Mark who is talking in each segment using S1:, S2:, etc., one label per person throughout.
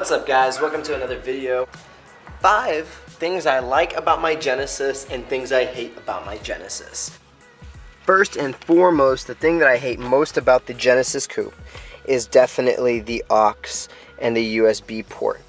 S1: What's up guys, welcome to another video. 5 things I like about my Genesis and things I hate about my Genesis. First and foremost, the thing that I hate most about the Genesis Coupe is definitely the aux and the USB port.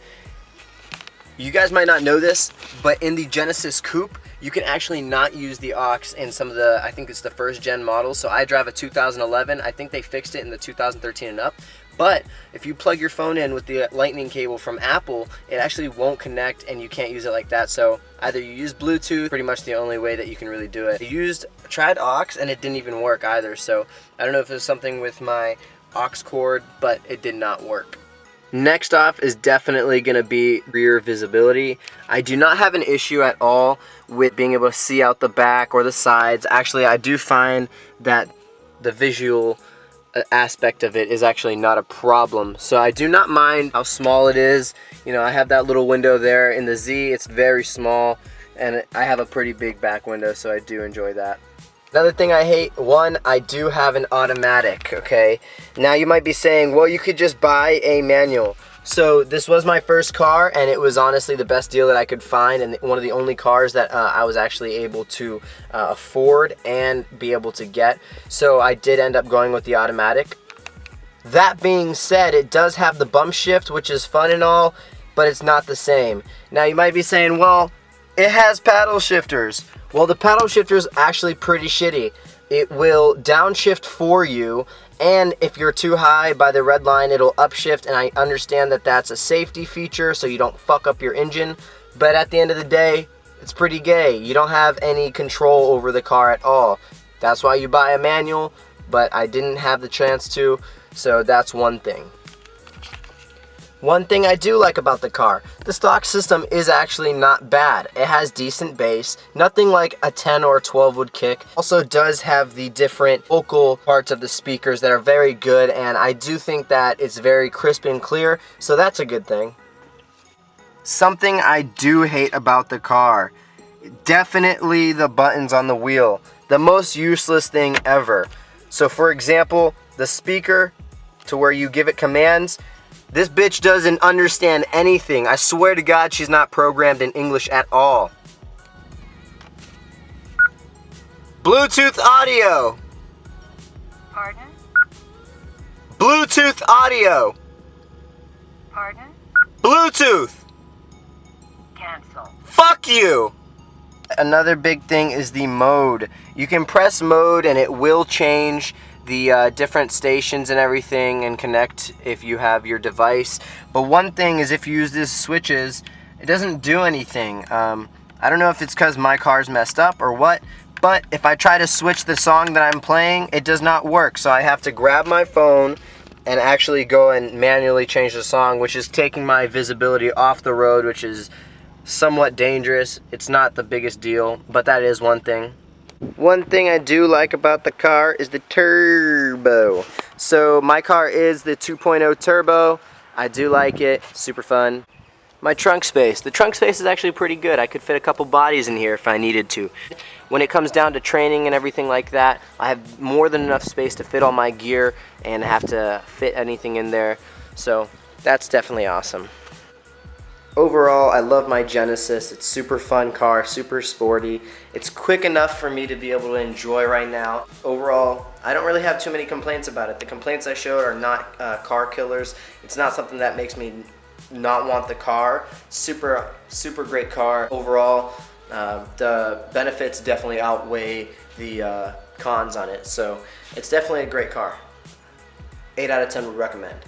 S1: You guys might not know this, but in the Genesis Coupe, you can actually not use the aux in some of the, I think it's the first gen models. So I drive a 2011, I think they fixed it in the 2013 and up. But if you plug your phone in with the lightning cable from Apple, it actually won't connect and you can't use it like that. So either you use Bluetooth, pretty much the only way that you can really do it. I tried aux and it didn't even work either. So I don't know if there's something with my aux cord, but it did not work. Next off is definitely going to be rear visibility. I do not have an issue at all with being able to see out the back or the sides. Actually, I do find that the visual aspect of it is actually not a problem. So I do not mind how small it is. You know, I have that little window there in the Z. It's very small and I have a pretty big back window, so I do enjoy that. Another thing I hate, I do have an automatic, okay? Now you might be saying, well, you could just buy a manual. So this was my first car and it was honestly the best deal that I could find and one of the only cars that I was actually able to afford and be able to get. So I did end up going with the automatic. That being said, it does have the bump shift, which is fun and all, but it's not the same. Now you might be saying, well, it has paddle shifters. Well, the paddle shifter is actually pretty shitty. It will downshift for you, and if you're too high by the red line, it'll upshift, and I understand that that's a safety feature so you don't fuck up your engine, but at the end of the day, it's pretty gay. You don't have any control over the car at all. That's why you buy a manual, but I didn't have the chance to, so that's one thing. One thing I do like about the car, the stock system is actually not bad. It has decent bass, nothing like a 10 or a 12 would kick. Also does have the different vocal parts of the speakers that are very good, and I do think that it's very crisp and clear, so that's a good thing. Something I do hate about the car, definitely the buttons on the wheel. The most useless thing ever. So for example, the speaker to where you give it commands, this bitch doesn't understand anything. I swear to God, she's not programmed in English at all. Bluetooth audio.
S2: Pardon?
S1: Bluetooth audio.
S2: Pardon?
S1: Bluetooth.
S2: Cancel.
S1: Fuck you. Another big thing is the mode. You can press mode and it will change the different stations and everything and connect if you have your device. But one thing is if you use these switches, it doesn't do anything. I don't know if it's because my car's messed up or what, but if I try to switch the song that I'm playing, it does not work. So I have to grab my phone and actually go and manually change the song, which is taking my visibility off the road, which is somewhat dangerous. It's not the biggest deal, but that is one thing. One thing I do like about the car is the turbo. So my car is the 2.0 turbo. I do like it, super fun. My trunk space. The trunk space is actually pretty good. I could fit a couple bodies in here if I needed to. When it comes down to training and everything like that, I have more than enough space to fit all my gear and have to fit anything in there. So that's definitely awesome. Overall, I love my Genesis. It's super fun car, super sporty. It's quick enough for me to be able to enjoy right now. Overall, I don't really have too many complaints about it. The complaints I showed are not car killers. It's not something that makes me not want the car. Super great car. Overall, the benefits definitely outweigh the cons on it. So it's definitely a great car. 8 out of 10 would recommend.